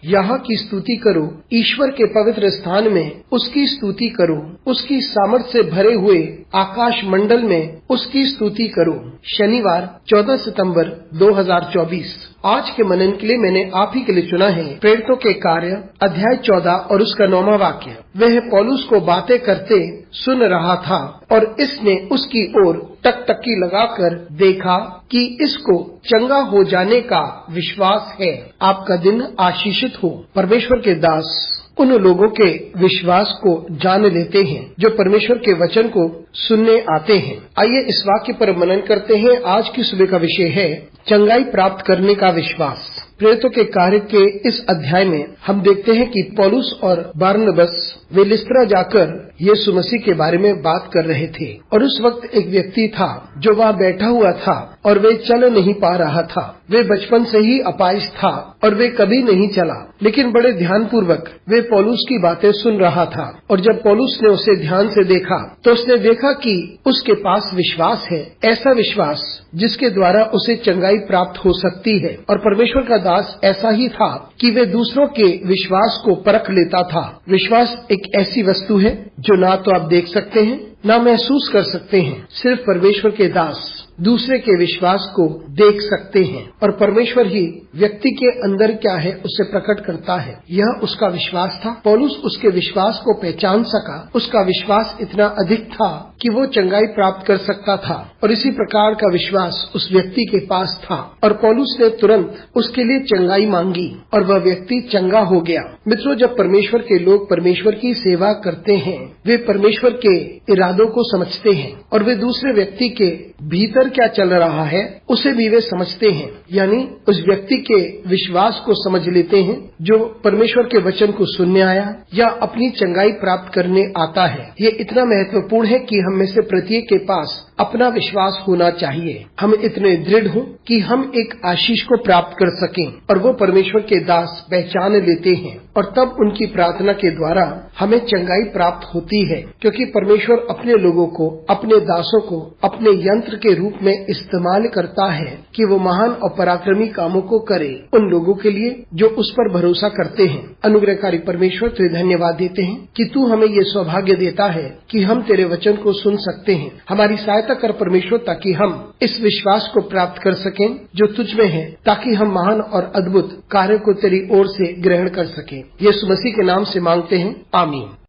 यहाँ की स्तुति करो, ईश्वर के पवित्र स्थान में उसकी स्तुति करो, उसकी सामर्थ्य से भरे हुए आकाश मंडल में उसकी स्तुति करो। शनिवार 14 सितंबर 2024। आज के मनन के लिए मैंने आप ही के लिए चुना है प्रेरितों के कार्य अध्याय 14 और उसका 9वां वाक्य। वह पौलुस को बातें करते सुन रहा था और इसने उसकी ओर टकटकी लगाकर देखा कि इसको चंगा हो जाने का विश्वास है। आपका दिन आशीषित हो। परमेश्वर के दास उन लोगों के विश्वास को जान लेते हैं जो परमेश्वर के वचन को सुनने आते हैं। आइए इस वाक्य पर मनन करते हैं। आज की सुबह का विषय है चंगाई प्राप्त करने का विश्वास। प्रेरितों के कार्य के इस अध्याय में हम देखते हैं कि पौलुस और बरनबास वे लिस्त्रा जाकर यीशु मसीह के बारे में बात कर रहे थे और उस वक्त एक व्यक्ति था जो वहाँ बैठा हुआ था और वे चल नहीं पा रहा था। वे बचपन से ही अपाहिज था और वे कभी नहीं चला, लेकिन बड़े ध्यानपूर्वक वे पौलुस की बातें सुन रहा था। और जब पौलुस ने उसे ध्यान से देखा तो उसने देखा कि उसके पास विश्वास है, ऐसा विश्वास जिसके द्वारा उसे चंगाई प्राप्त हो सकती है। और परमेश्वर का दास ऐसा ही था कि वे दूसरों के विश्वास को परख लेता था। विश्वास एक ऐसी वस्तु है जो ना तो आप देख सकते हैं ना महसूस कर सकते हैं। सिर्फ परमेश्वर के दास दूसरे के विश्वास को देख सकते हैं और परमेश्वर ही व्यक्ति के अंदर क्या है उसे प्रकट करता है। यह उसका विश्वास था। पौलुस उसके विश्वास को पहचान सका। उसका विश्वास इतना अधिक था कि वो चंगाई प्राप्त कर सकता था और इसी प्रकार का विश्वास उस व्यक्ति के पास था और पौलुस ने तुरंत उसके लिए चंगाई मांगी और वह व्यक्ति चंगा हो गया। मित्रों, जब परमेश्वर के लोग परमेश्वर की सेवा करते हैं वे परमेश्वर के इरादों को समझते हैं और वे दूसरे व्यक्ति के भीतर क्या चल रहा है उसे भी वे समझते हैं, यानी उस व्यक्ति के विश्वास को समझ लेते हैं जो परमेश्वर के वचन को सुनने आया या अपनी चंगाई प्राप्त करने आता है। ये इतना महत्वपूर्ण है कि हम में से प्रत्येक के पास अपना विश्वास होना चाहिए। हम इतने दृढ़ हों कि हम एक आशीष को प्राप्त कर सकें और वो परमेश्वर के दास पहचान लेते हैं और तब उनकी प्रार्थना के द्वारा हमें चंगाई प्राप्त होती है, क्योंकि परमेश्वर अपने लोगों को, अपने दासों को अपने यंत्र के रूप में इस्तेमाल करता है कि वो महान और पराक्रमी कामों को करे उन लोगों के लिए जो उस पर भरोसा करते हैं। अनुग्रहकारी परमेश्वर, तुझे धन्यवाद देते हैं कि तू हमें ये सौभाग्य देता है कि हम तेरे वचन को सुन सकते हैं। हमारी सहायता कर परमेश्वर, ताकि हम इस विश्वास को प्राप्त कर सकें जो तुझ में है, ताकि हम महान और अद्भुत कार्य को तेरी ओर से ग्रहण कर सकें। यीशु मसीह के नाम से मांगते हैं, आमीन।